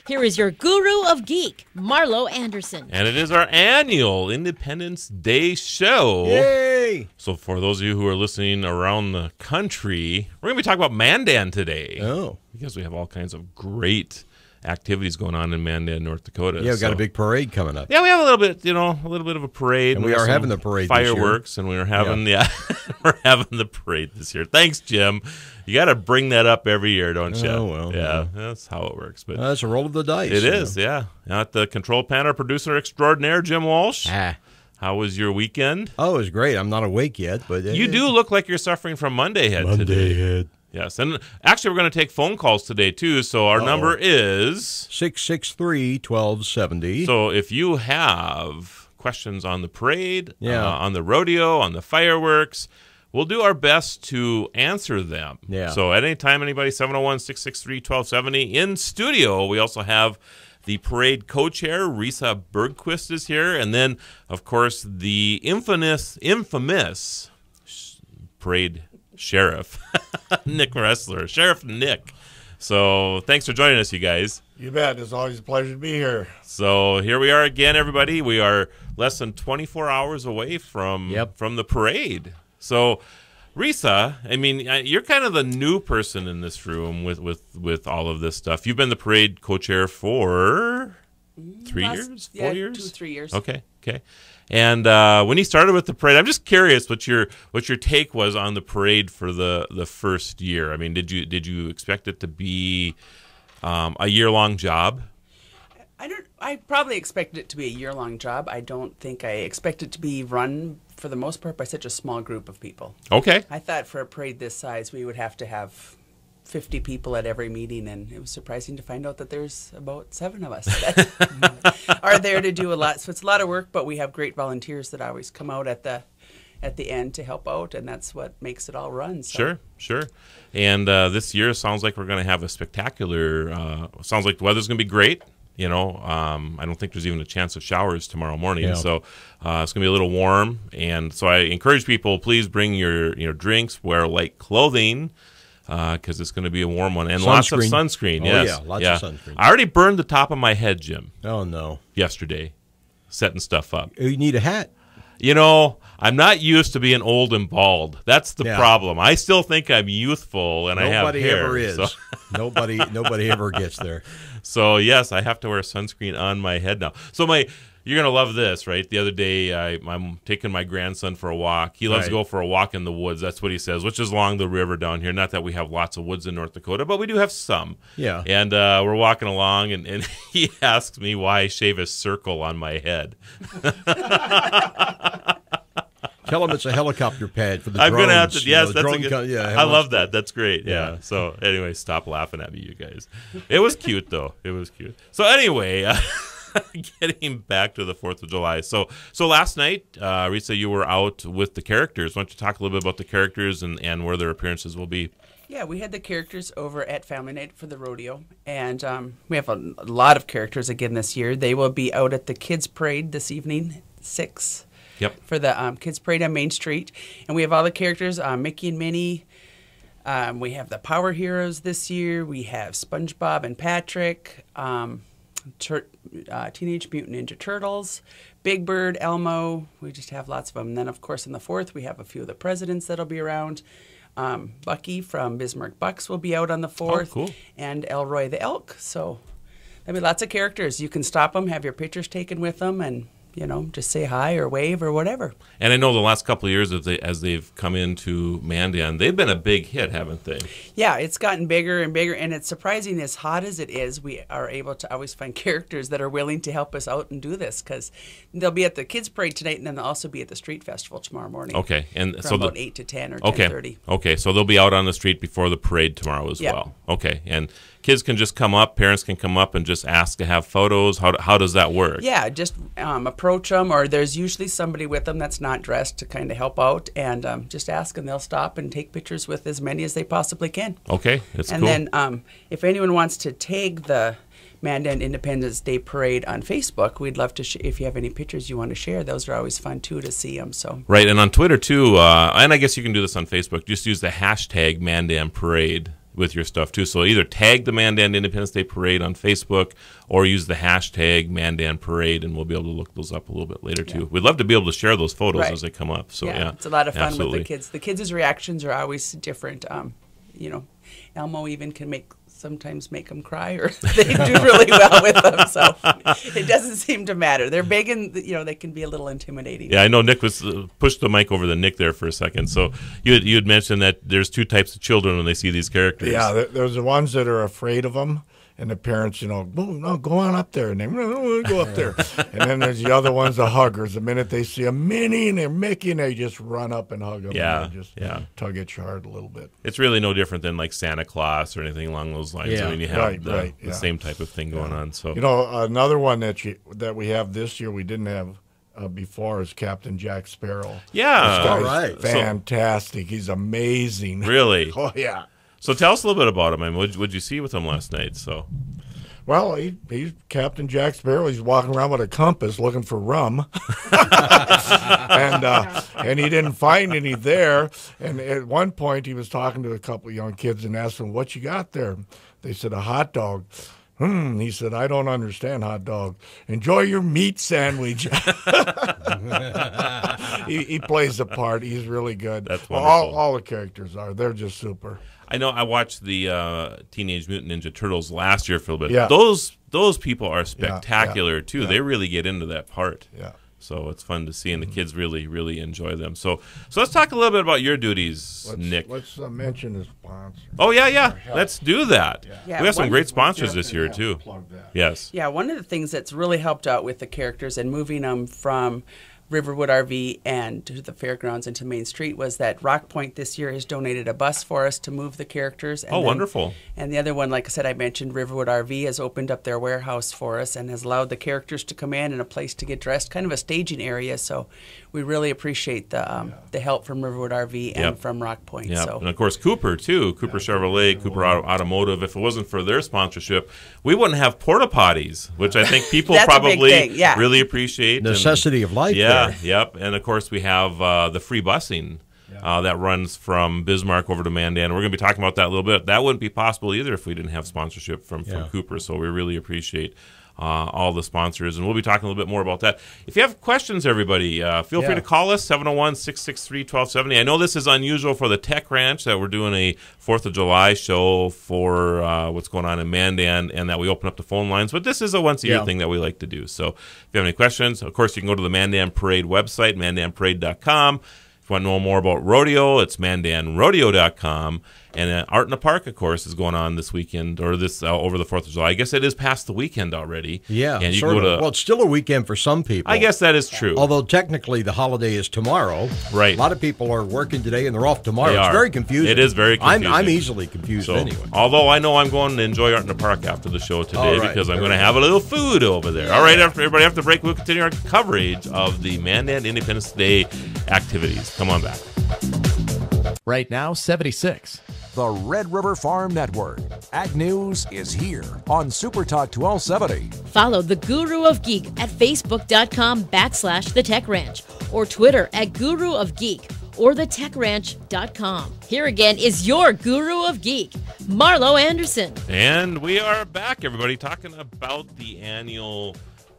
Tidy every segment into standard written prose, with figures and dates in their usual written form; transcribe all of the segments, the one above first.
Here is your guru of geek, Marlo Anderson. And it is our annual Independence Day show. Yay! So for those of you who are listening around the country, we're going to be talking about Mandan today. Oh. Because we have all kinds of great activities going on in Mandan, North Dakota. Yeah, we've got a big parade coming up. Yeah, we have a little bit, a little bit of a parade. And we are having the parade fireworks, this year. And we are having, we're having the parade this year. Thanks, Jim. You got to bring that up every year, don't you? Oh, well. Yeah, that's how it works. But that's a roll of the dice. It is, yeah. At the control panel, producer extraordinaire, Jim Walsh. How was your weekend? Oh, it was great. I'm not awake yet, but you do look like you're suffering from Monday head today. Monday head. Yes, and actually we're going to take phone calls today, too, so our number is 663-1270. So if you have questions on the parade, on the rodeo, on the fireworks, we'll do our best to answer them. Yeah. So at any time, anybody, 701-663-1270. In studio, we also have the parade co-chair, Risa Bergquist, is here, and then, of course, the infamous parade sheriff, Nick Wrestler, Sheriff Nick. So thanks for joining us, you guys. You bet. It's always a pleasure to be here. So here we are again, everybody. We are less than 24 hours away from the parade. So, Risa, I mean, you're kind of the new person in this room with all of this stuff. You've been the parade co-chair for 3 years, 4 years? 2 or 3 years. Okay. And when you started with the parade, I'm just curious what your take was on the parade for the first year. I mean, did you expect it to be a year-long job? I probably expected it to be a year-long job. I don't think I expect it to be run, for the most part, by such a small group of people. Okay. I thought for a parade this size, we would have to have 50 people at every meeting, and it was surprising to find out that there's about 7 of us that are there to do a lot. So it's a lot of work, but we have great volunteers that always come out at the end to help out, and that's what makes it all run. So. Sure. And this year sounds like we're going to have a spectacular. Sounds like the weather's going to be great. I don't think there's even a chance of showers tomorrow morning. Yeah. So it's going to be a little warm, and so I encourage people, please bring your drinks, wear light clothing. Because it's going to be a warm one. And lots of sunscreen. Yes. Lots of sunscreen. I already burned the top of my head, Jim. Oh, no. Yesterday, setting stuff up. You need a hat. I'm not used to being old and bald. That's the problem. I still think I'm youthful, and I have hair. Nobody ever is. So. Nobody ever gets there. So, yes, I have to wear sunscreen on my head now. So you're going to love this, right? The other day, I'm taking my grandson for a walk. He loves to go for a walk in the woods. That's what he says, which is along the river down here. Not that we have lots of woods in North Dakota, but we do have some. Yeah. And we're walking along, and he asks me why I shave a circle on my head. Tell him it's a helicopter pad for the I'm drones. I'm going to have to, yes, that's drone I love that. That's great. Yeah. So, anyway, stop laughing at me, you guys. It was cute, though. It was cute. So, anyway... Getting back to the 4th of July. So last night, Risa, you were out with the characters. Why don't you talk a little bit about the characters and where their appearances will be? Yeah, we had the characters over at Family Night for the rodeo, and we have a lot of characters again this year. They will be out at the Kids Parade this evening, 6. Yep. For the Kids Parade on Main Street. And we have all the characters, Mickey and Minnie. We have the Power Heroes this year. We have SpongeBob and Patrick. Teenage Mutant Ninja Turtles, Big Bird, Elmo. We just have lots of them. And then, of course, on the 4th, we have a few of the presidents that'll be around. Bucky from Bismarck Bucks will be out on the 4th. Oh, cool. And Elroy the Elk. So there'll be lots of characters. You can stop them, have your pictures taken with them, and just say hi or wave or whatever. And I know the last couple of years as they've come into Mandan, they've been a big hit, haven't they? Yeah, it's gotten bigger and bigger, and it's surprising as hot as it is, we are able to always find characters that are willing to help us out and do this, because they'll be at the Kids Parade tonight, and then they'll also be at the Street Festival tomorrow morning. Okay. And from so about 8 to 10 or 10:30. Okay, so they'll be out on the street before the parade tomorrow as well. Okay, and kids can just come up, parents can come up and just ask to have photos. How does that work? Yeah, just approach them, or there's usually somebody with them that's not dressed to kind of help out, and just ask, and they'll stop and take pictures with as many as they possibly can. Okay, that's and cool. And then if anyone wants to tag the Mandan Independence Day Parade on Facebook, we'd love to, if you have any pictures you want to share, those are always fun, too, to see them. So. Right, and on Twitter, too, and I guess you can do this on Facebook, just use the hashtag Mandan Parade. with your stuff too. So either tag the Mandan Independence Day Parade on Facebook or use the hashtag Mandan Parade, and we'll be able to look those up a little bit later too. We'd love to be able to share those photos as they come up. So it's a lot of fun absolutely. with the kids. The kids' reactions are always different. Elmo even can sometimes make them cry, or they do really well with them. So it doesn't seem to matter. They're big, and they can be a little intimidating. Yeah, I know Nick was pushed the mic over to Nick there for a second. So you had mentioned that there's two types of children when they see these characters. Yeah, there's the ones that are afraid of them, and the parents, no, go on up there, and they don't go up there. And then there's the other ones, the huggers. The minute they see a Minnie and a Mickey, and they just run up and hug them. Yeah, and they just tug at your heart a little bit. It's really no different than like Santa Claus or anything along those lines. Yeah. I mean, you have the yeah. same type of thing going on. So another one that we have this year we didn't have before is Captain Jack Sparrow. Yeah, This guy's all right. fantastic. He's amazing. Really? Oh yeah. So tell us a little bit about him. I mean, what'd you see with him last night? So. Well, he's Captain Jack Sparrow. He's walking around with a compass looking for rum, and he didn't find any there. And at one point, he was talking to a couple of young kids and asked them, "What you got there?" They said, "A hot dog." He said, "I don't understand hot dog. Enjoy your meat sandwich." he plays the part. He's really good. That's wonderful. All the characters are. They're just super. I know I watched the Teenage Mutant Ninja Turtles last year for a little bit. Yeah. Those people are spectacular too. Yeah. They really get into that part. Yeah. So it's fun to see, and the kids really, really enjoy them. So let's talk a little bit about your duties, Nick. Let's mention the sponsor. Oh, yeah. Let's do that. Yeah, We have some one- great sponsors this year, too. Plug that. Yes. Yeah, one of the things that's really helped out with the characters and moving them from Riverwood RV and to the fairgrounds and to Main Street was that Rock Point this year has donated a bus for us to move the characters. And Wonderful. And the other one, like I said, I mentioned Riverwood RV has opened up their warehouse for us and has allowed the characters to come in and a place to get dressed, kind of a staging area. So we really appreciate the help from Riverwood RV and from Rock Point. Yeah, So. and of course Cooper too. Cooper Chevrolet, Cooper Automotive. If it wasn't for their sponsorship, we wouldn't have porta potties, which I think people That's a big probably thing, yeah. really appreciate. Necessity of life. Yeah, there. yep. And of course we have the free busing that runs from Bismarck over to Mandan. We're going to be talking about that a little bit. That wouldn't be possible either if we didn't have sponsorship from Cooper. So we really appreciate all the sponsors, and we'll be talking a little bit more about that. If you have questions, everybody, feel free to call us, 701-663-1270. I know this is unusual for the Tech Ranch, that we're doing a 4th of July show for what's going on in Mandan, and that we open up the phone lines, but this is a once-a-year thing that we like to do. So if you have any questions, of course, you can go to the Mandan Parade website, mandanparade.com. If you want to know more about rodeo, it's mandanrodeo.com. And Art in the Park, of course, is going on this weekend, or this over the 4th of July. I guess it is past the weekend already. Yeah, and you sort can go of. to. Well, it's still a weekend for some people. I guess that is true. Although technically the holiday is tomorrow. Right. A lot of people are working today and they're off tomorrow. They It's are. very confusing. It is very confusing. I'm easily confused So, anyway. although I know I'm going to enjoy Art in the Park after the show today, All right. because I'm going to have a little food over there. All right, everybody, after the break, we'll continue our coverage of the Mandan Independence Day activities. Come on back. Right now, 76. The Red River Farm Network. Ag News is here on Super Talk 1270. Follow the Guru of Geek at facebook.com/The Tech Ranch or Twitter at Guru of Geek or thetechranch.com. Here again is your Guru of Geek, Marlo Anderson. And we are back, everybody, talking about the annual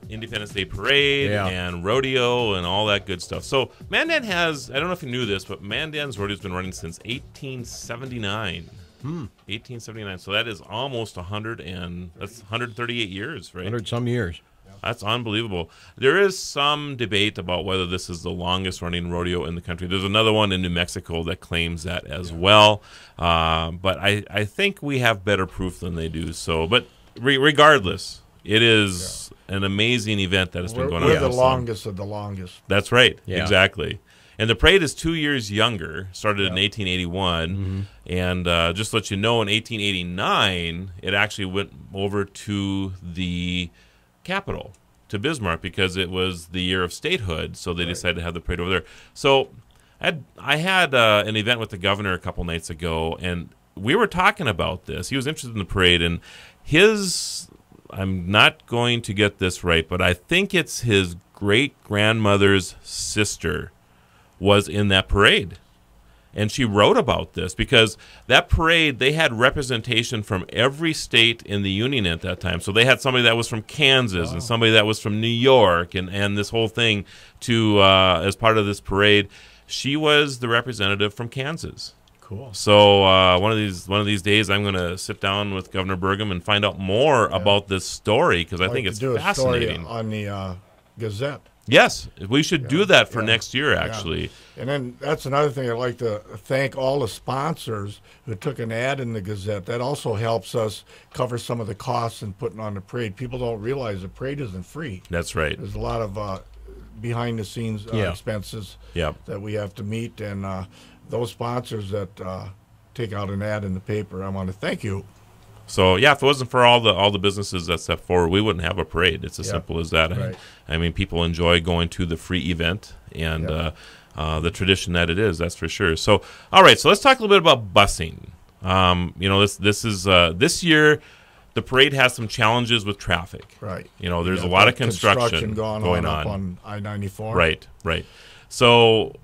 Independence Day Parade and rodeo and all that good stuff. So Mandan has, I don't know if you knew this, but Mandan's rodeo has been running since 1879. 1879. So that is almost 138 years, right? 100 some years. That's unbelievable. There is some debate about whether this is the longest running rodeo in the country. There's another one in New Mexico that claims that as well. But I think we have better proof than they do. So, but regardless, it is an amazing event that has been going on. We're the for so long. longest of the longest. That's right. Yeah. Exactly. And the parade is 2 years younger, started in 1881. And just to let you know, in 1889, it actually went over to the capital, to Bismarck, because it was the year of statehood. So they decided to have the parade over there. So I had an event with the governor a couple nights ago, and we were talking about this. He was interested in the parade, and I'm not going to get this right, but I think it's his great-grandmother's sister was in that parade. And she wrote about this because that parade, they had representation from every state in the Union at that time. So they had somebody that was from Kansas and somebody that was from New York and this whole thing to as part of this parade. She was the representative from Kansas. Cool. So one of these days, I'm going to sit down with Governor Burgum and find out more about this story because I think it's fascinating. A story on the Gazette. Yes, we should do that for next year, actually. Yeah. And then that's another thing. I'd like to thank all the sponsors who took an ad in the Gazette. That also helps us cover some of the costs in putting on the parade. People don't realize the parade isn't free. That's right. There's a lot of behind-the-scenes expenses that we have to meet, and those sponsors that take out an ad in the paper, I want to thank you. So yeah, if it wasn't for all the businesses that step forward, we wouldn't have a parade. It's as simple as that. Right. I mean, people enjoy going to the free event and the tradition that it is. That's for sure. So all right, so let's talk a little bit about busing. This is this year. The parade has some challenges with traffic. Right. There's a lot of construction going on up on I-94. Right. So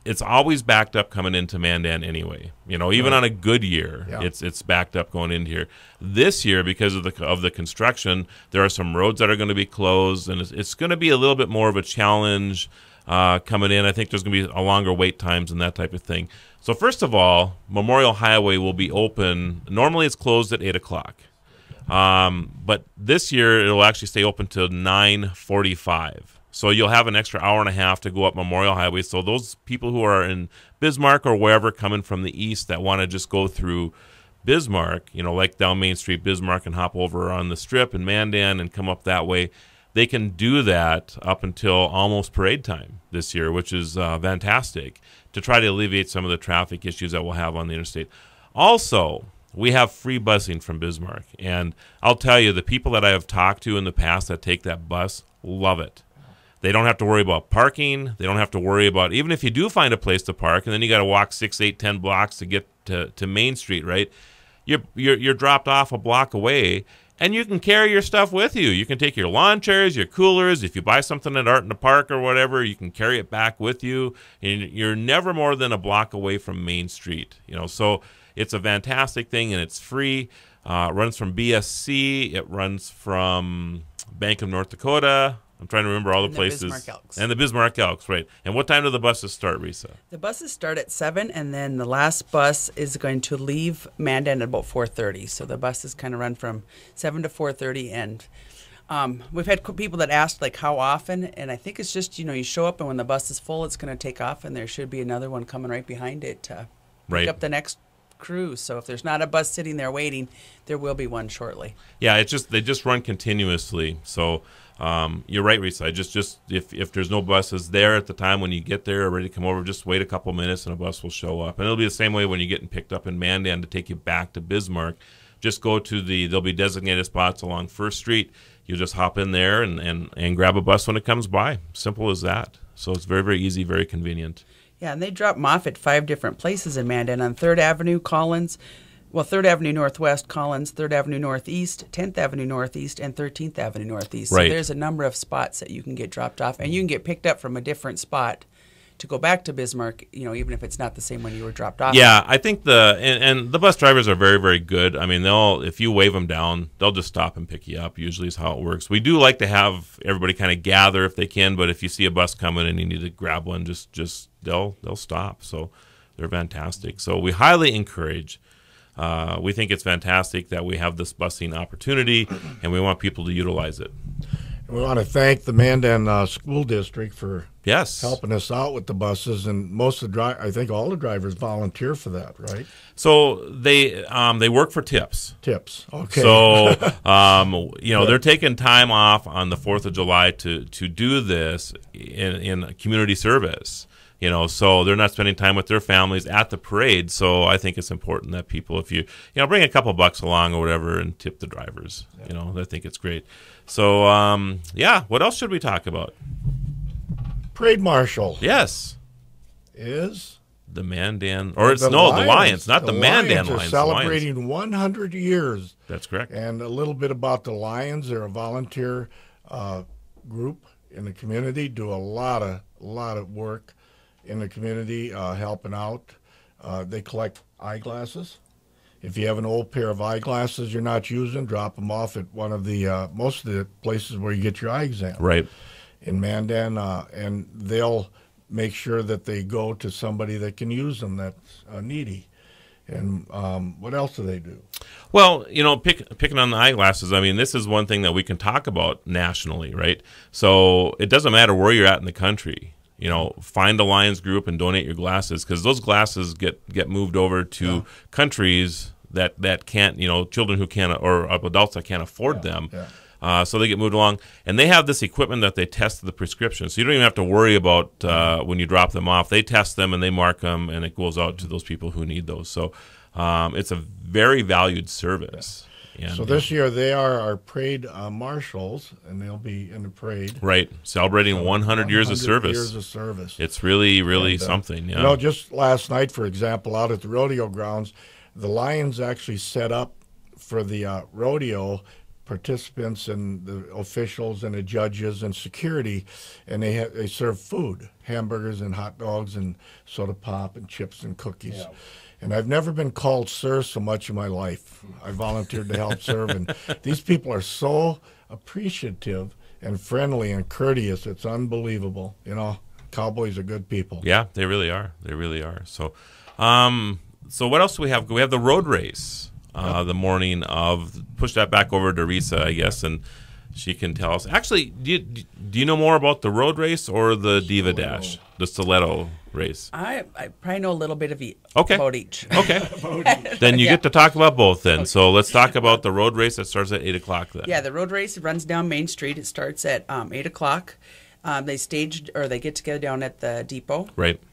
it's always backed up coming into Mandan anyway. Even on a good year, it's backed up going into here. This year, because of the construction, there are some roads that are going to be closed, and it's going to be a little bit more of a challenge coming in. I think there's going to be a longer wait times and that type of thing. So first of all, Memorial Highway will be open. Normally, it's closed at 8:00. But this year, it'll actually stay open till 9:45. So you'll have an extra hour and a half to go up Memorial Highway. So those people who are in Bismarck or wherever coming from the east that want to just go through Bismarck, like down Main Street, Bismarck, and hop over on the Strip in Mandan and come up that way, they can do that up until almost parade time this year, which is fantastic to try to alleviate some of the traffic issues that we'll have on the interstate. Also, we have free busing from Bismarck. And I'll tell you, the people that I have talked to in the past that take that bus love it. They don't have to worry about parking. They don't have to worry about, even if you do find a place to park, and then you got to walk 6, 8, 10 blocks to get to Main Street, right? You're dropped off a block away, and you can carry your stuff with you. You can take your lawn chairs, your coolers. If you buy something at Art in the Park or whatever, you can carry it back with you. And you're never more than a block away from Main Street. So it's a fantastic thing, and it's free. It runs from BSC. It runs from Bank of North Dakota. I'm trying to remember all the places. Bismarck Elks. And the Bismarck Elks, right. And what time do the buses start, Risa? The buses start at 7, and then the last bus is going to leave Mandan at about 4:30. So the buses kind of run from 7 to 4:30. And we've had people that asked, like, how often? And I think it's just, you show up, and when the bus is full, it's going to take off, and there should be another one coming right behind it to pick up the next crew. So if there's not a bus sitting there waiting, there will be one shortly. Yeah, they just run continuously. So you're right, Risa. Just if there's no buses there at the time when you get there or ready to come over, just wait a couple minutes and a bus will show up. And it'll be the same way when you're getting picked up in Mandan to take you back to Bismarck. Just go to there'll be designated spots along First Street. You just hop in there and grab a bus when it comes by. Simple as that. So it's very, very easy, very convenient. Yeah, and they drop them off at 5 different places in Mandan on 3rd Avenue, Collins. Well, 3rd Avenue Northwest, Collins, 3rd Avenue Northeast, 10th Avenue Northeast, and 13th Avenue Northeast. Right. So there's a number of spots that you can get dropped off, and you can get picked up from a different spot to go back to Bismarck, even if it's not the same one you were dropped off. Yeah, I think the bus drivers are very, very good. I mean, if you wave them down, they'll just stop and pick you up. Usually is how it works. We do like to have everybody kind of gather if they can, but if you see a bus coming and you need to grab one, just they'll stop. So they're fantastic. So we highly encourage. We think it's fantastic that we have this busing opportunity, and we want people to utilize it. We want to thank the Mandan School District for Yes. helping us out with the buses, and I think all the drivers volunteer for that, right? So they work for tips. Tips, okay. So they're taking time off on the 4th of July to do this in community service. So they're not spending time with their families at the parade. So I think it's important that people, if you bring a couple bucks along or whatever and tip the drivers, I think it's great. So, what else should we talk about? Parade Marshal. Yes. Is? The Mandan, the Lions, not the Mandan Lions. Celebrating 100 years. That's correct. And a little bit about the Lions. They're a volunteer group in the community, do a lot of work in the community, helping out. They collect eyeglasses. If you have an old pair of eyeglasses you're not using, drop them off at one of the most of the places where you get your eye exam. Right. In Mandan, and they'll make sure that they go to somebody that can use them that's needy. And what else do they do? Well, picking on the eyeglasses, I mean, this is one thing that we can talk about nationally, right? So it doesn't matter where you're at in the country. Find a Lions group and donate your glasses, because those glasses get moved over to countries that can't, children who can't, or adults that can't afford them. Yeah. So they get moved along, and they have this equipment that they test the prescription. So you don't even have to worry about when you drop them off. They test them and they mark them, and it goes out to those people who need those. So it's a very valued service. And, so this year they are our parade marshals, and they'll be in the parade. Right, celebrating 100 years of service. Years of service. It's really something. Yeah. Just last night, for example, out at the rodeo grounds, the Lions actually set up for the rodeo participants and the officials and the judges and security, and they serve food, hamburgers and hot dogs and soda pop and chips and cookies. Yeah. And I've never been called sir so much in my life. I volunteered to help serve, and these people are so appreciative and friendly and courteous. It's unbelievable. Cowboys are good people. Yeah, they really are. They really are. So, so what else do we have? We have the road race. The morning of, push that back over to Risa, I guess, and she can tell us. Actually, do you know more about the road race or the Diva Dash, the stiletto race? I probably know a little bit of about each. Okay. Then you get to talk about both then. So let's talk about the road race that starts at 8 o'clock then. Yeah, the road race runs down Main Street. It starts at 8 o'clock. They get together down at the depot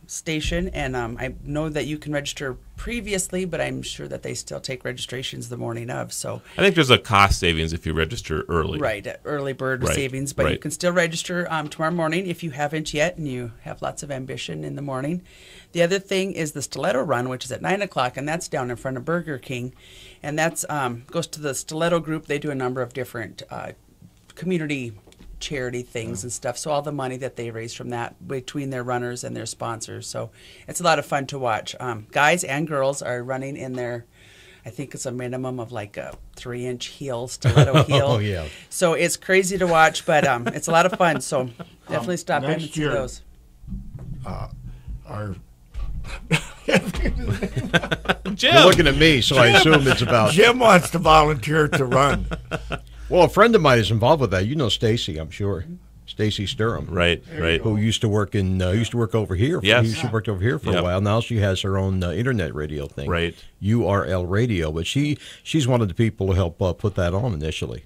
station, and I know that you can register previously, but I'm sure that they still take registrations the morning of. So I think there's a cost savings if you register early. Right, early bird savings, but you can still register tomorrow morning if you haven't yet, and you have lots of ambition in the morning. The other thing is the stiletto run, which is at 9 o'clock, and that's down in front of Burger King, and that's goes to the stiletto group. They do a number of different community charity things and stuff, so all the money that they raise from that between their runners and their sponsors, so it's a lot of fun to watch. Guys and girls are running in their, I think it's a minimum of like a 3-inch heel, stiletto heel. Oh yeah, so it's crazy to watch, but it's a lot of fun, so definitely stop in and see those. Our Jim. You're looking at me, so I assume it's about Jim wants to volunteer to run. Well, a friend of mine is involved with that. You know Stacy, I'm sure. Stacy Sturham. Right. Who used to work over here. Yes. She worked over here for a while. Now she has her own internet radio thing. Right. URL Radio. But she's one of the people who helped put that on initially.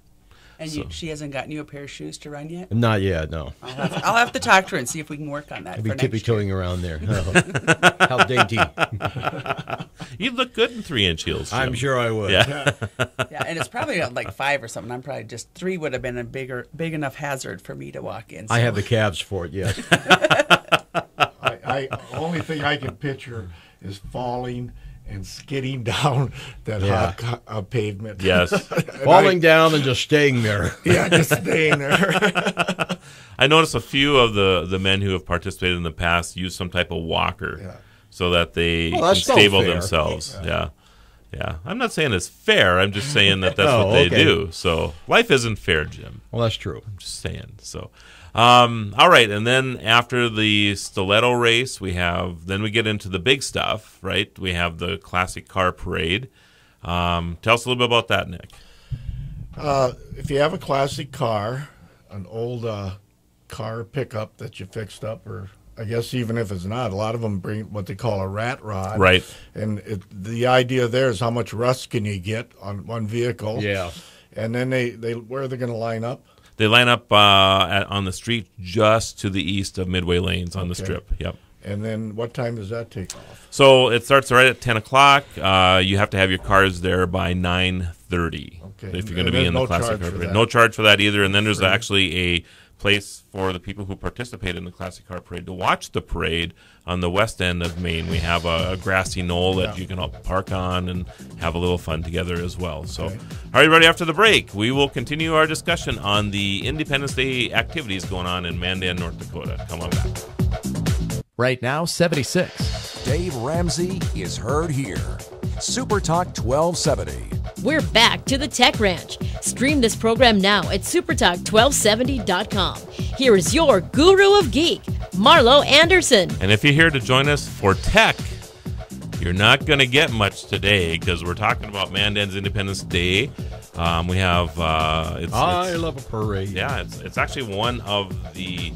And she hasn't gotten you a pair of shoes to run yet? Not yet, no. I'll have to talk to her and see if we can work on that. I'll be tippy-toeing around there. Oh, how dainty. You'd look good in 3-inch heels, Jim. I'm sure I would. Yeah. Yeah, and it's probably like 5 or something. I'm probably just 3 would have been a big enough hazard for me to walk in. So. I have the calves for it, yes. I only thing I can picture is falling and skidding down that hot pavement. Yes. Falling down and just staying there. Yeah, just staying there. I noticed a few of the men who have participated in the past use some type of walker so that they can stable themselves. Yeah. I'm not saying it's fair. I'm just saying that that's what they do. So life isn't fair, Jim. Well, that's true. I'm just saying. So, all right. And then after the stiletto race, we get into the big stuff, right? We have the classic car parade. Tell us a little bit about that, Nick. If you have a classic car, an old car pickup that you fixed up, or I guess even if it's not, a lot of them bring what they call a rat rod. Right. And the idea there is how much rust can you get on one vehicle. Yeah. And then where are they going to line up? They line up on the street just to the east of Midway Lanes on the strip. Yep. And then what time does that take off? So it starts right at 10 o'clock. You have to have your cars there by 9:30 if you're going to be in the classic car parade. No charge for that either. And then there's actually a place for the people who participate in the classic car parade to watch the parade on the west end of Maine. We have a grassy knoll that you can all park on and have a little fun together as well. So, all right, everybody, after the break, we will continue our discussion on the Independence Day activities going on in Mandan, North Dakota. Come on back. Right now, 76. Dave Ramsey is heard here. Super Talk 1270. We're back to the Tech Ranch. Stream this program now at supertalk1270.com. Here is your guru of geek, Marlo Anderson. And if you're here to join us for tech, you're not going to get much today because we're talking about Mandan's Independence Day. We have... I love a parade. Yeah, it's actually one of the...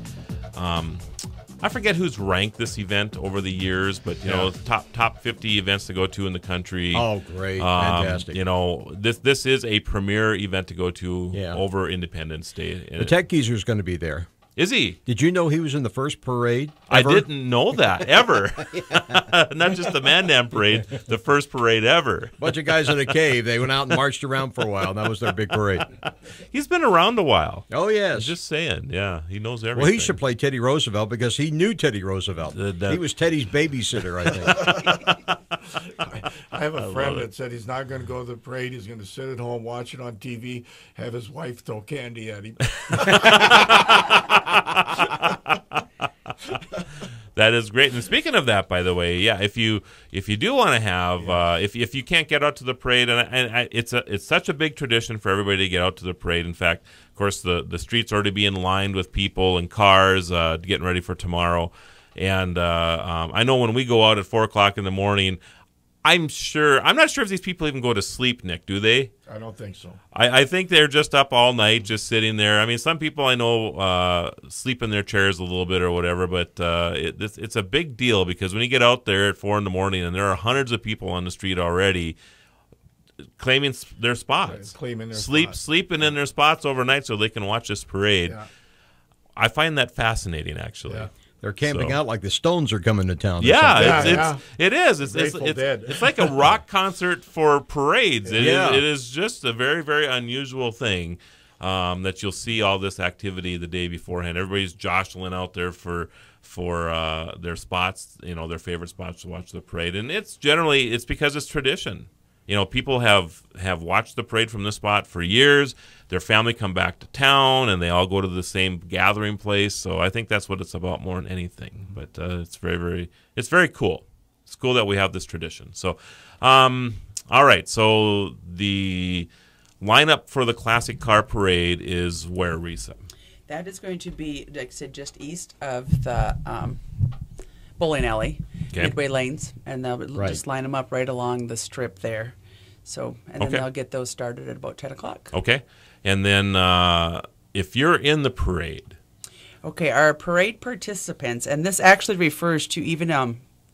I forget who's ranked this event over the years, but you know, top 50 events to go to in the country. Oh, great, fantastic! You know, this is a premier event to go to over Independence Day. The Tech Geezer is going to be there. Is he? Did you know he was in the first parade ever? I didn't know that, ever. Not just the Mandan parade, the first parade ever. Bunch of guys in a cave. They went out and marched around for a while. That was their big parade. He's been around a while. Oh, yes. Just saying. Yeah, he knows everything. Well, he should play Teddy Roosevelt because he knew Teddy Roosevelt. He was Teddy's babysitter, I think. I have a friend that said he's not going to go to the parade. He's going to sit at home, watch it on TV, have his wife throw candy at him. That is great. And speaking of that, by the way, if you do want to have if you can't get out to the parade, and it's such a big tradition for everybody to get out to the parade. In fact, of course, the streets already being lined with people and cars getting ready for tomorrow. And I know when we go out at 4 o'clock in the morning, I'm not sure if these people even go to sleep, Nick, do they? I don't think so. I think they're just up all night, just sitting there. I mean, some people I know sleep in their chairs a little bit or whatever, but it's a big deal because when you get out there at 4 in the morning and there are hundreds of people on the street already claiming their spots, sleeping in their spots overnight so they can watch this parade. Yeah. I find that fascinating, actually. Yeah. They're camping out like the Stones are coming to town. It is. It's like a rock concert for parades. It is just a very, very unusual thing that you'll see all this activity the day beforehand. Everybody's jostling out there for their spots, their favorite spots to watch the parade. And it's because it's tradition. People have watched the parade from this spot for years. Their family come back to town, and they all go to the same gathering place. So I think that's what it's about more than anything. But it's very cool. It's cool that we have this tradition. So, all right. So the lineup for the Classic Car Parade is where, Risa? That is going to be, like I said, just east of the bowling alley, Midway Lanes, and they'll just line them up right along the strip there. So, and then they'll get those started at about 10 o'clock. Okay. And then if you're in the parade. Okay, our parade participants, and this actually refers to even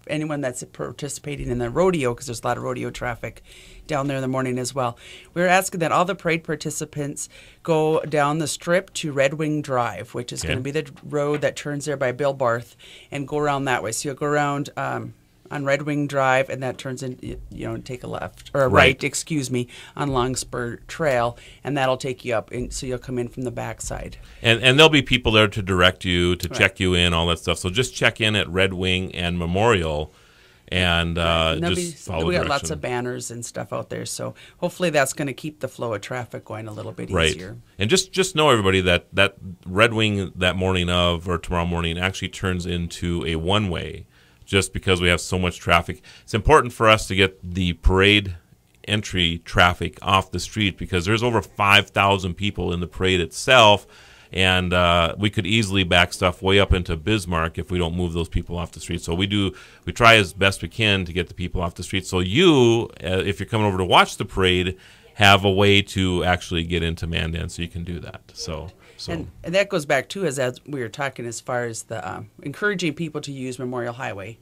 anyone that's participating in the rodeo, because there's a lot of rodeo traffic down there in the morning as well. We're asking that all the parade participants go down the strip to Red Wing Drive, which is going to be the road that turns there by Bill Barth, and go around that way. So you'll go around on Red Wing Drive, and that turns in, take a left, or a right, on Longspur Trail, and that'll take you up, and so you'll come in from the backside. And there'll be people there to direct you, to check you in, all that stuff. So just check in at Red Wing and Memorial, and just follow we got direction. lots of banners and stuff out there, so hopefully that's going to keep the flow of traffic going a little bit easier. And just know, everybody, that Red Wing that morning of, or tomorrow morning, actually turns into a one-way, just because we have so much traffic. It's important for us to get the parade entry traffic off the street because there's over 5,000 people in the parade itself, and we could easily back stuff way up into Bismarck if we don't move those people off the street. So we try as best we can to get the people off the street. So you, if you're coming over to watch the parade, have a way to actually get into Mandan, so you can do that. So. And that goes back, too, as we were talking as far as the encouraging people to use Memorial Highway,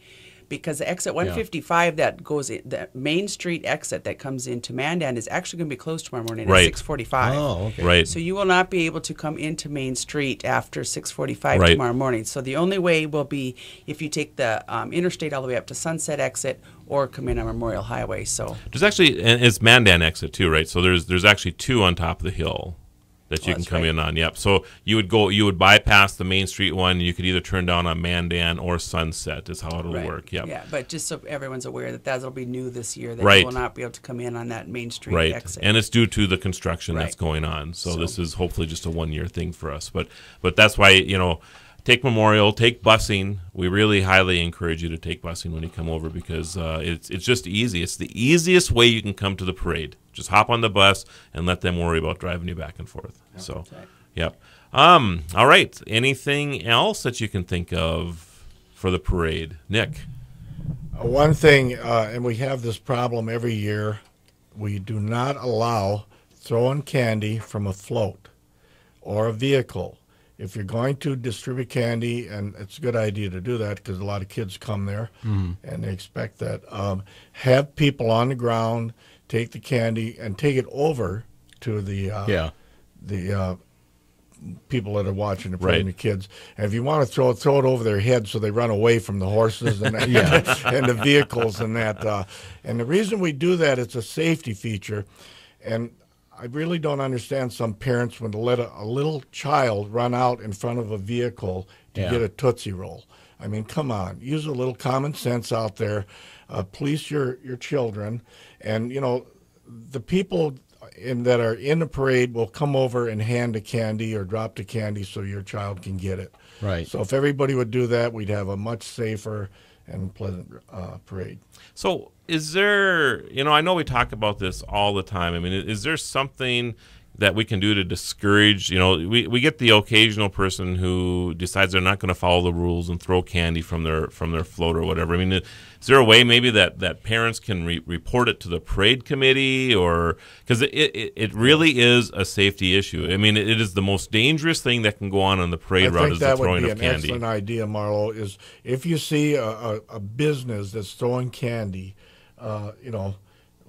because the exit 155 that goes in, the Main Street exit that comes into Mandan is actually going to be closed tomorrow morning at 6:45. Oh, okay. Right. So you will not be able to come into Main Street after 6:45 tomorrow morning. So the only way will be if you take the interstate all the way up to Sunset exit or come in on Memorial Highway. So there's actually, and it's Mandan exit too, right? So there's actually two on top of the hill that you can come in on. Yep. So you would bypass the Main Street one. You could either turn down on Mandan or Sunset is how it'll work. Yep. Yeah, but just so everyone's aware that'll be new this year, that you will not be able to come in on that Main Street exit. And it's due to the construction that's going on. So this is hopefully just a one-year thing for us. But that's why, take Memorial, take busing. We really highly encourage you to take busing when you come over because it's just easy. It's the easiest way you can come to the parade. Just hop on the bus and let them worry about driving you back and forth. So, yep. All right. Anything else that you can think of for the parade? Nick? One thing, and we have this problem every year, we do not allow throwing candy from a float or a vehicle. If you're going to distribute candy, and it's a good idea to do that because a lot of kids come there and they expect that, have people on the ground take the candy and take it over to the people that are watching the parade, the kids. And if you want to throw it over their head so they run away from the horses and and the vehicles and that. And the reason we do that, it's a safety feature. And I really don't understand some parents when they let a little child run out in front of a vehicle to get a Tootsie Roll. I mean, come on. Use a little common sense out there. Police your children. And, you know, the people that are in the parade will come over and hand the candy or drop the candy so your child can get it. Right. So if everybody would do that, we'd have a much safer and pleasant parade. So is there, you know, I know we talk about this all the time. I mean, is there something that we can do to discourage, you know, we get the occasional person who decides they're not going to follow the rules and throw candy from their float or whatever. I mean, is there a way maybe that parents can report it to the parade committee, or because it really is a safety issue. I mean, it is the most dangerous thing that can go on the parade route is the throwing of candy. I think that would be an excellent idea, Marlo, is if you see a business that's throwing candy, you know,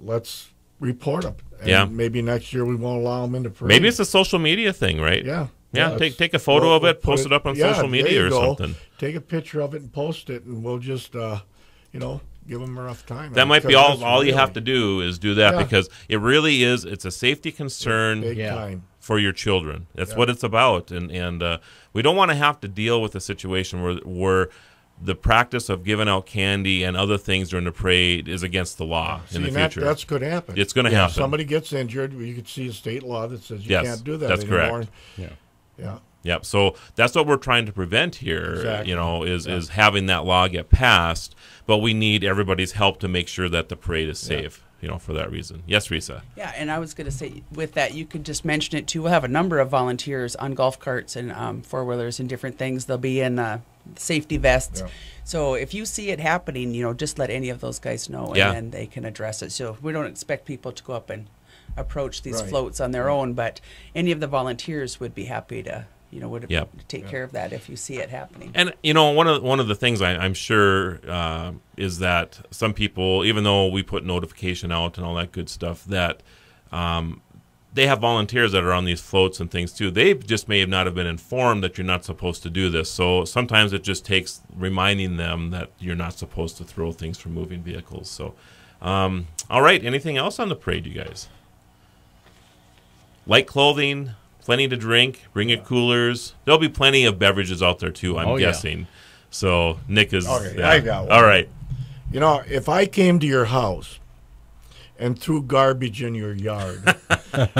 let's report them. And maybe next year we won't allow them into parade. Maybe it's a social media thing, right? Yeah. Take a photo of it, post it up on social media or something. Take a picture of it and post it, and we'll just, you know, give them a rough time. That might be all you have to do is do that because it really is. It's a safety concern big time for your children. That's what it's about, and we don't want to have to deal with a situation where the practice of giving out candy and other things during the parade is against the law in the future. That's going to happen. It's going to happen. If somebody gets injured, you could see a state law that says you can't do that that's anymore. Correct. Yeah. Yep. So that's what we're trying to prevent here. Exactly. You know, is having that law get passed, but we need everybody's help to make sure that the parade is safe. You know, for that reason. Yes, Risa. Yeah, and I was going to say, with that, you could just mention it too. We'll have a number of volunteers on golf carts and four-wheelers and different things. They'll be in safety vests. Yeah. So if you see it happening, you know, just let any of those guys know, and then they can address it. So we don't expect people to go up and approach these floats on their own, but any of the volunteers would be happy to, you know, would take care of that if you see it happening. And you know, one of the things I'm sure is that some people, even though we put notification out and all that good stuff, that they have volunteers that are on these floats and things too. They just may not have been informed that you're not supposed to do this. So sometimes it just takes reminding them that you're not supposed to throw things from moving vehicles. So, all right. Anything else on the parade, you guys? Light clothing. Plenty to drink. Bring your coolers. There'll be plenty of beverages out there too, I'm guessing. So Nick is. Okay, I got one. All right. You know, if I came to your house and threw garbage in your yard,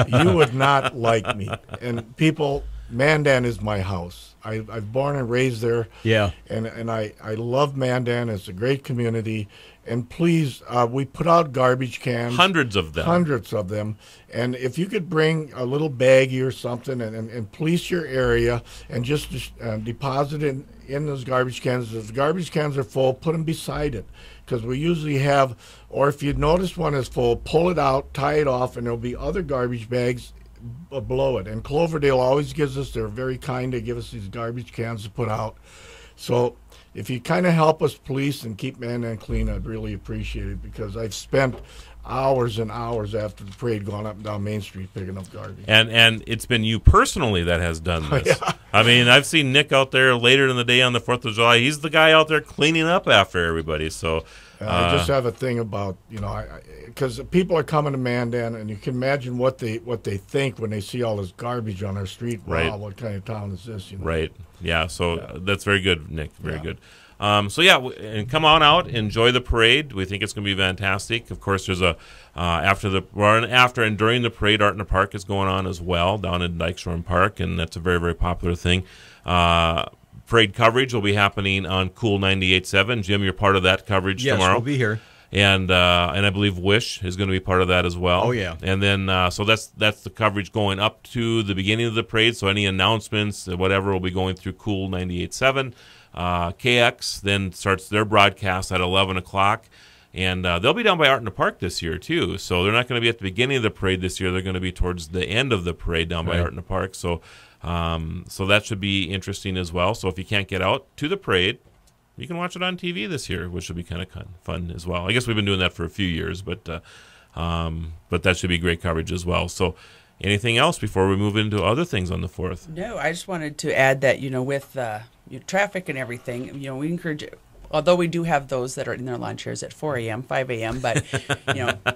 you would not like me. And people, Mandan is my house. I've born and raised there. Yeah. And I love Mandan. It's a great community. And please, we put out garbage cans. Hundreds of them. And if you could bring a little baggie or something and police your area and just deposit it in those garbage cans. If the garbage cans are full, put them beside it. Because we usually have, or if you notice one is full, pull it out, tie it off, and there'll be other garbage bags below it. And Cloverdale always gives us, they're very kind to give us these garbage cans to put out. So if you kind of help us police and keep Mandan clean, I'd really appreciate it, because I've spent hours and hours after the parade going up and down Main Street picking up garbage. And it's been you personally that has done this. I mean, I've seen Nick out there later in the day on the 4th of July. He's the guy out there cleaning up after everybody. So I just have a thing about, you know, because people are coming to Mandan, and you can imagine what they think when they see all this garbage on our street. Right. Wow, what kind of town is this? You know? Right. Yeah. So that's very good, Nick. Very good. And come on out, enjoy the parade. We think it's going to be fantastic. Of course, there's a after and during the parade, Art in the Park is going on as well down in Dykstorm Park, and that's a very, very popular thing. parade coverage will be happening on Cool 98.7. Jim, you're part of that coverage Yes, tomorrow. we'll be here. And I believe Wish is going to be part of that as well. Oh, yeah. And then so that's the coverage going up to the beginning of the parade. So any announcements, whatever, will be going through Cool 98.7. KX then starts their broadcast at 11 o'clock. And they'll be down by Art in the Park this year, too. So they're not going to be at the beginning of the parade this year. They're going to be towards the end of the parade down by Art in the Park. So so that should be interesting as well. So if you can't get out to the parade, you can watch it on TV this year, which will be kind of fun as well. I guess we've been doing that for a few years, but that should be great coverage as well. So anything else before we move into other things on the 4th? No, I just wanted to add that, with traffic and everything, we encourage, although we do have those that are in their lawn chairs at 4 a.m., 5 a.m., but,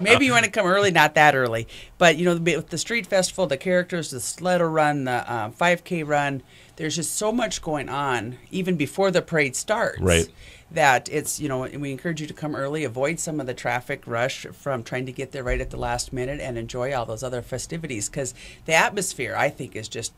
maybe you want to come early, not that early. But, with the street festival, the characters, the sled run, the 5K run, there's just so much going on, even before the parade starts. Right. That it's, we encourage you to come early, avoid some of the traffic rush from trying to get there right at the last minute and enjoy all those other festivities, because the atmosphere, I think, is just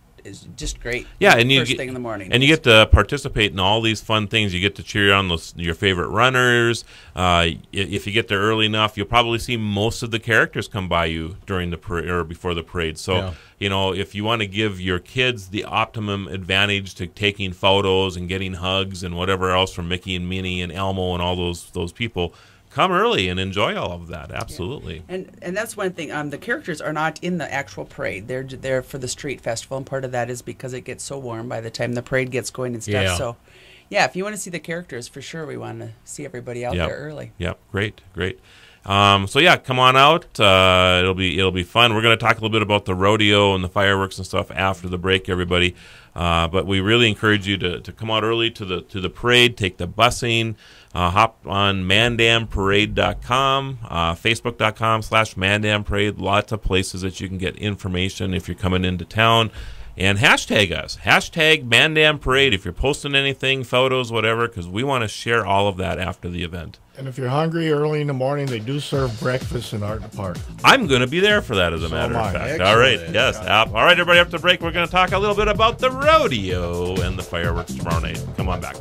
great. Yeah, and first thing in the morning. And you get to participate in all these fun things. You get to cheer on your favorite runners. If you get there early enough, you'll probably see most of the characters come by you during the parade or before the parade. So, if you want to give your kids the optimum advantage to taking photos and getting hugs and whatever else from Mickey and Minnie and Elmo and all those people, come early and enjoy all of that. Absolutely. Yeah. And that's one thing. The characters are not in the actual parade. They're there for the street festival, and part of that is because it gets so warm by the time the parade gets going and stuff. Yeah. So, if you want to see the characters, for sure, we want to see everybody out there early. Yep. Great. Come on out. It'll be fun. We're going to talk a little bit about the rodeo and the fireworks and stuff after the break, everybody. But we really encourage you to come out early to the parade, take the busing, hop on MandanParade.com, Facebook.com/MandanParade. Lots of places that you can get information if you're coming into town. And hashtag us. Hashtag Mandan Parade if you're posting anything, photos, whatever, because we want to share all of that after the event. And if you're hungry early in the morning, they do serve breakfast in Art in the Park. I'm going to be there for that, as a matter of fact. Excellent. All right, yes. All right, everybody, after the break, we're going to talk a little bit about the rodeo and the fireworks tomorrow night. Come on back.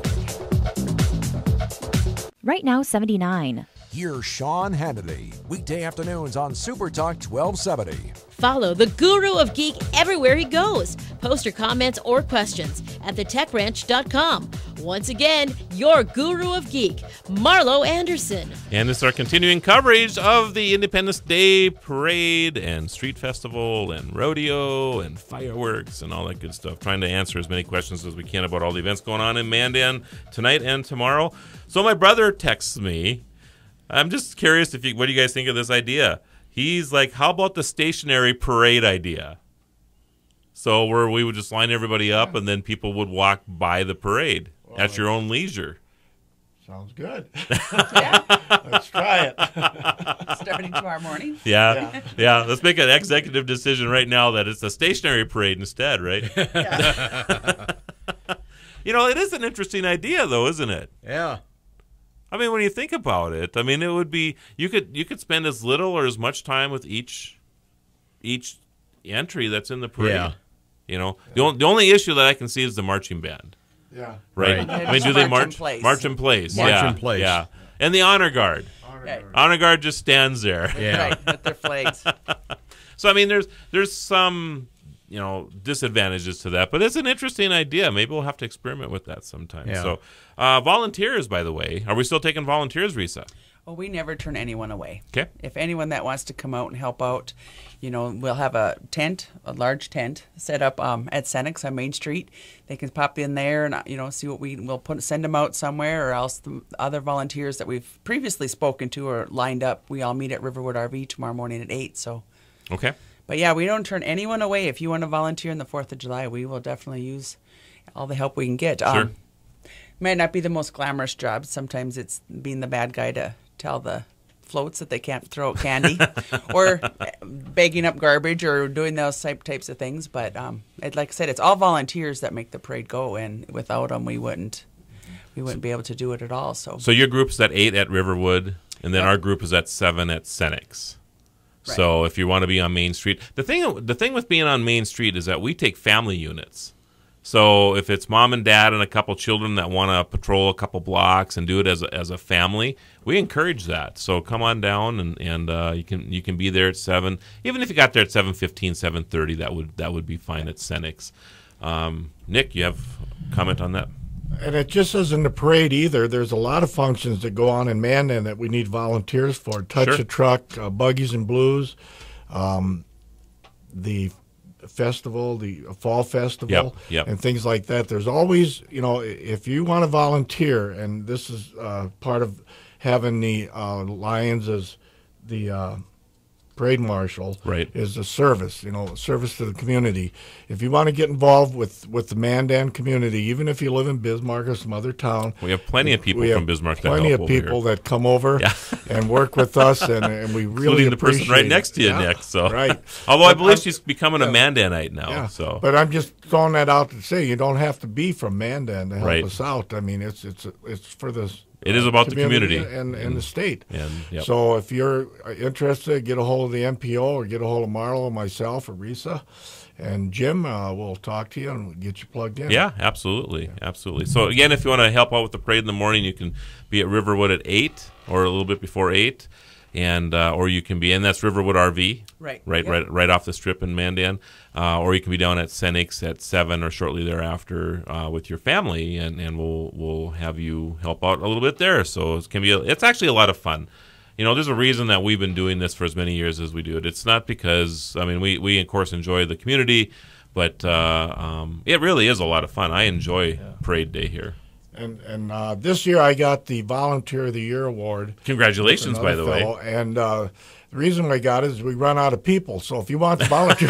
Right now, 79. Here's Sean Hannity, weekday afternoons on Super Talk 1270. Follow the Guru of Geek everywhere he goes. Post your comments or questions at thetechranch.com. Once again, your Guru of Geek, Marlo Anderson. And this is our continuing coverage of the Independence Day Parade and Street Festival and rodeo and fireworks and all that good stuff. Trying to answer as many questions as we can about all the events going on in Mandan tonight and tomorrow. So my brother texts me. I'm just curious what do you guys think of this idea? He's like, how about the stationary parade idea? So where we would just line everybody up and then people would walk by the parade at your own leisure. Sounds good. Yeah. Let's try it. Starting tomorrow morning. Yeah. Let's make an executive decision right now that it's a stationary parade instead, right? Yeah. It is an interesting idea, though, isn't it? Yeah. I mean, when you think about it, I mean, it would be you could spend as little or as much time with each entry that's in the parade. Yeah. The only issue that I can see is the marching band. Yeah. Right. Right. I mean, do they March march? in place. March in place. March yeah. in place. Yeah. And the honor guard. Right. Honor guard just stands there. Yeah. Right, with their flags. So I mean, there's some disadvantages to that, but it's an interesting idea. Maybe we'll have to experiment with that sometime. Yeah. So volunteers, by the way, are we still taking volunteers, Risa? Well, we never turn anyone away. Okay. If anyone that wants to come out and help out, we'll have a large tent set up at Senex on Main Street. They can pop in there and see what we'll send them out somewhere, or else the other volunteers that we've previously spoken to are lined up. We all meet at Riverwood RV tomorrow morning at 8. So. Okay. But yeah, we don't turn anyone away. If you want to volunteer on the 4th of July, we will definitely use all the help we can get. Sure. Might not be the most glamorous job. Sometimes it's being the bad guy to tell the floats that they can't throw out candy, or bagging up garbage, or doing those types of things. But like I said, it's all volunteers that make the parade go, and without them, we wouldn't be able to do it at all. So your group's at 8 at Riverwood, and then our group is at 7 at Senex. Right. So if you want to be on Main Street, the thing with being on Main Street is that we take family units. So if it's mom and dad and a couple children that want to patrol a couple blocks and do it as a family, we encourage that. So come on down and you can be there at 7. Even if you got there at 7:15, 7:30, that would be fine at Senex. Nick, you have a comment on that? And it just isn't the parade either. There's a lot of functions that go on in Mandan that we need volunteers for. Touch a Truck, Buggies and Blues, the festival, the fall festival, and things like that. There's always, if you want to volunteer, and this is part of having the Lions as the parade marshal, is a service, service to the community. If you want to get involved with the Mandan community, even if you live in Bismarck or some other town, we have plenty of people from Bismarck. Plenty of people that come over and work with us, and we really including the person right next to you, Nick. So although I believe she's becoming a Mandanite now. Yeah. So, but I'm just throwing that out to say you don't have to be from Mandan to help us out. I mean, it's for the it is about the community and the state. And so if you're interested, get a hold of the MPO or get a hold of Marlo, myself, or Risa, and Jim. We'll talk to you and get you plugged in. Yeah, absolutely. So again, if you want to help out with the parade in the morning, you can be at Riverwood at 8 or a little bit before 8. And or you can be in that's Riverwood RV, right off the strip in Mandan, or you can be down at Senex at 7 or shortly thereafter with your family, and we'll have you help out a little bit there. So it's actually a lot of fun. There's a reason that we've been doing this for as many years as we do it. It's not because we of course enjoy the community, but it really is a lot of fun. I enjoy Parade Day here. And this year I got the Volunteer of the Year award. Congratulations, by the way. And the reason I got it is we run out of people. So if you want the volunteer,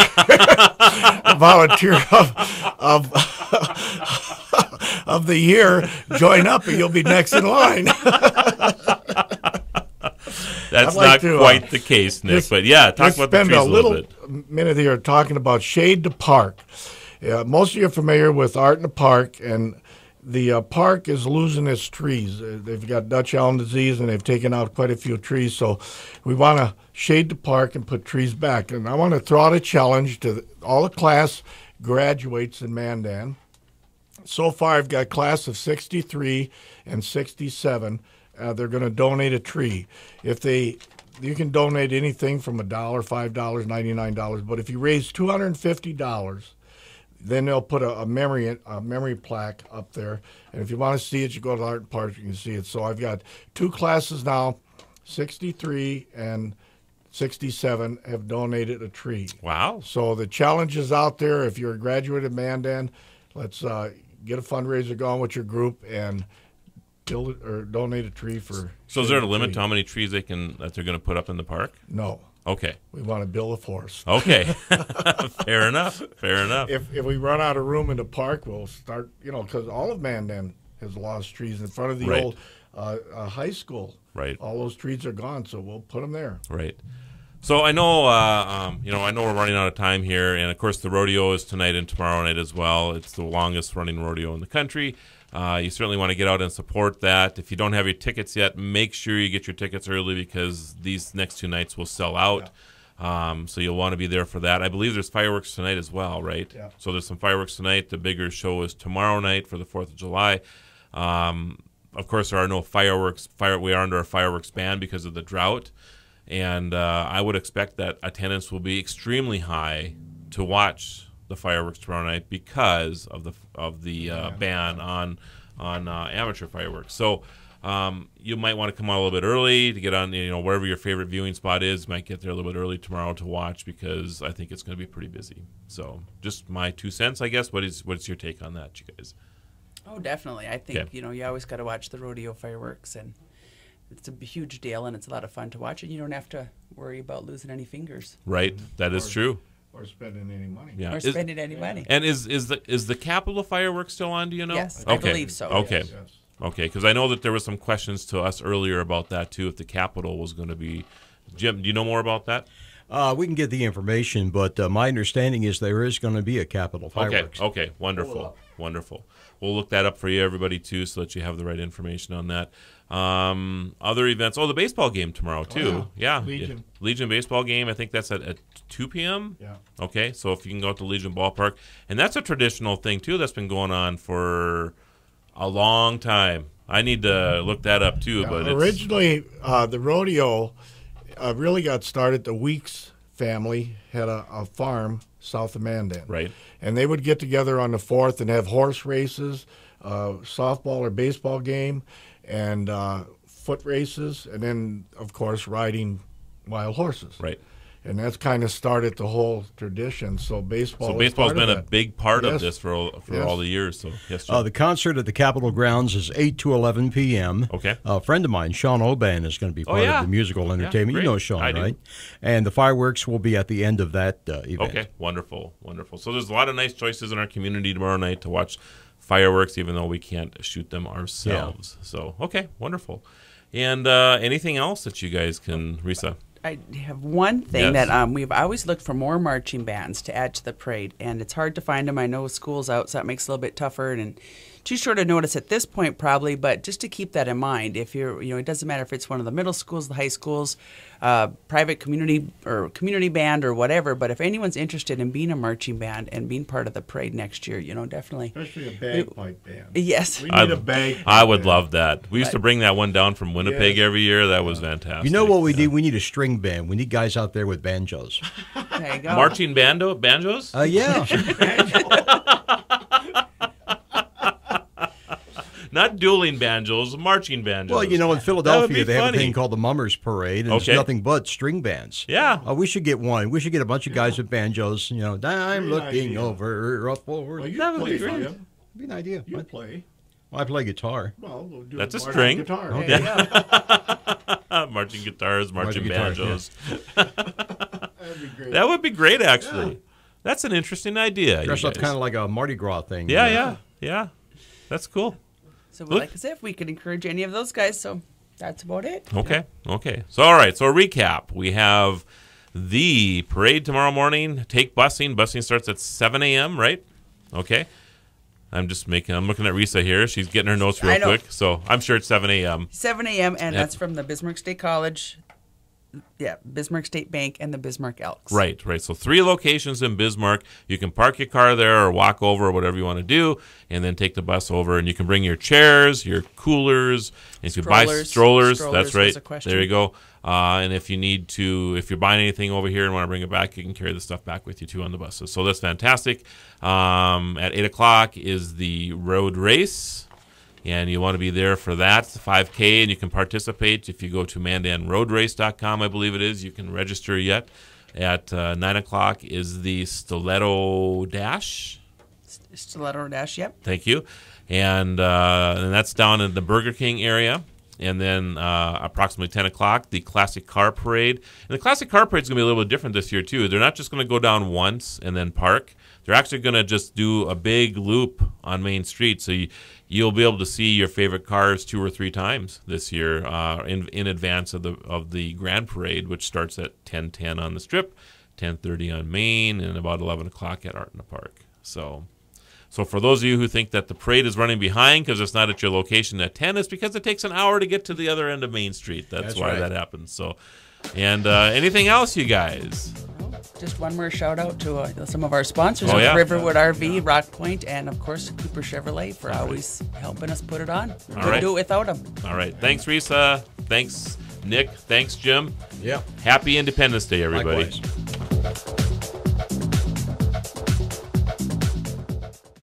of the year, join up and you'll be next in line. That's not quite the case, Nick. But talk about the trees a little bit. Spend a little minute here talking about Shade to Park. Most of you are familiar with Art in the Park, and the park is losing its trees. They've got Dutch elm disease, and they've taken out quite a few trees. So we want to shade the park and put trees back. And I want to throw out a challenge to all the class graduates in Mandan. So far, I've got a class of 63 and 67. They're going to donate a tree. You can donate anything from $1, $5, $99. But if you raise $250, then they'll put a memory plaque up there. And if you want to see it, you go to Art Park, you can see it. So I've got 2 classes now, 63 and 67 have donated a tree. Wow. So the challenge is out there. If you're a graduate of Mandan, let's get a fundraiser going with your group and build or donate a tree for. So is there a limit to how many trees that they're going to put up in the park? No. Okay. We want to build a forest. Okay. Fair enough. If we run out of room in the park, we'll start, because all of Mandan has lost trees in front of the old high school. Right. All those trees are gone, so we'll put them there. Right. So I know, I know we're running out of time here, and of course the rodeo is tonight and tomorrow night as well. It's the longest running rodeo in the country. You certainly want to get out and support that. If you don't have your tickets yet, make sure you get your tickets early because these next 2 nights will sell out. Yeah. So you'll want to be there for that. I believe there's fireworks tonight as well, right? Yeah. So there's some fireworks tonight. The bigger show is tomorrow night for the 4th of July. Of course, there are no fireworks. We are under a fireworks ban because of the drought. And I would expect that attendance will be extremely high to watch the fireworks tomorrow night because of the ban on amateur fireworks. So you might want to come out a little bit early to get on, wherever your favorite viewing spot is. You might get there a little bit early tomorrow to watch because I think it's going to be pretty busy. So just my 2 cents, I guess. What's your take on that, you guys? Oh, definitely. I think you always got to watch the rodeo fireworks, and it's a huge deal, and it's a lot of fun to watch, and you don't have to worry about losing any fingers. Right, that is true. Or spending any money. Yeah. Or spending any money. And is the Capitol fireworks still on? Do you know? Yes, I believe so. Okay, yes. Okay, because I know that there were some questions to us earlier about that too. If the Capitol was going to be, Jim, do you know more about that? We can get the information, but my understanding is there is going to be a Capitol fireworks. Okay, wonderful. wonderful. We'll look that up for you, everybody, too, so that you have the right information on that. Other events. Oh, the baseball game tomorrow, too. Yeah. Legion baseball game. I think that's at 2 p.m.? Yeah. Okay, so if you can go out to Legion Ballpark. And that's a traditional thing, too, that's been going on for a long time. I need to look that up, too. Yeah, but originally, the rodeo really got started. The Weeks family had a farm south of Mandan. Right. And they would get together on the 4th and have horse races, softball or baseball game, and foot races, and then, of course, riding wild horses. Right. And that's kind of started the whole tradition. So baseball's been a big part of this for all the years. So yes, Jim. The concert at the Capitol grounds is 8 to 11 p.m. Okay. A friend of mine, Sean Oban, is going to be part of the musical entertainment. Yeah, you know Sean, I do. right? And the fireworks will be at the end of that event. Okay, wonderful. So there's a lot of nice choices in our community tomorrow night to watch fireworks, even though we can't shoot them ourselves. Yeah. So, okay, wonderful. And anything else that you guys can, Risa? I have one thing that we've always looked for more marching bands to add to the parade, and it's hard to find them. I know school's out, so that makes it a little bit tougher and too short a notice at this point probably, but just to keep that in mind, if you're, it doesn't matter if it's one of the middle schools, the high schools, private community or community band or whatever, but if anyone's interested in being a marching band and being part of the parade next year, definitely. Especially a bagpipe band. Yes. We need a bagpipe I would love that. We used to bring that one down from Winnipeg every year. That was fantastic. You know what we need? We need a string band. We need guys out there with banjos. There you go. Marching banjos? Yeah. Not dueling banjos, marching banjos. Well, in Philadelphia, they have a thing called the Mummers Parade, and it's nothing but string bands. Yeah. We should get one. We should get a bunch of guys with banjos. I'm looking over, up over. Well, that would be great. great. That'd be an idea. You play. Well, I play guitar. Well, we'll do That's a marching string. Guitar. Okay. Marching guitars, marching banjos. That'd be great. That would be great, actually. Yeah. That's an interesting idea. Dress up kind of like a Mardi Gras thing. Yeah. That's cool. So, like I said, if we could encourage any of those guys, so that's about it. Okay. So, all right. So, a recap. We have the parade tomorrow morning. Take busing. Busing starts at 7 a.m., right? Okay. I'm looking at Risa here. She's getting her notes real quick. So, I'm sure it's 7 a.m. 7 a.m., and that's from the Bismarck State College. Yeah, Bismarck State Bank and the Bismarck Elks. Right. So 3 locations in Bismarck. You can park your car there or walk over or whatever you want to do, and then take the bus over. And you can bring your chairs, your coolers, and you can buy strollers. That's right. There you go. And if you're buying anything over here and want to bring it back, you can carry the stuff back with you too on the buses. So that's fantastic. At 8 o'clock is the road race. And you want to be there for that, 5K, and you can participate if you go to mandanroadrace.com, I believe it is. You can register yet. At 9 o'clock is the Stiletto Dash. Stiletto Dash, yep. Thank you. And that's down in the Burger King area. And then approximately 10 o'clock, the Classic Car Parade. And the Classic Car Parade is going to be a little bit different this year, too. They're not just going to go down once and then park. They're actually going to just do a big loop on Main Street. So you'll be able to see your favorite cars 2 or 3 times this year in advance of the Grand Parade, which starts at 10:10 on the Strip, 10:30 on Main, and about 11 o'clock at Art in the Park. So for those of you who think that the parade is running behind because it's not at your location at 10, it's because it takes an hour to get to the other end of Main Street. That's why that happens. So, and anything else, you guys? Just one more shout out to some of our sponsors, Riverwood RV, Rock Point, and of course Cooper Chevrolet for always helping us put it on. Couldn't do it without them. All right. Thanks, Risa. Thanks, Nick. Thanks, Jim. Yeah. Happy Independence Day, everybody. Likewise.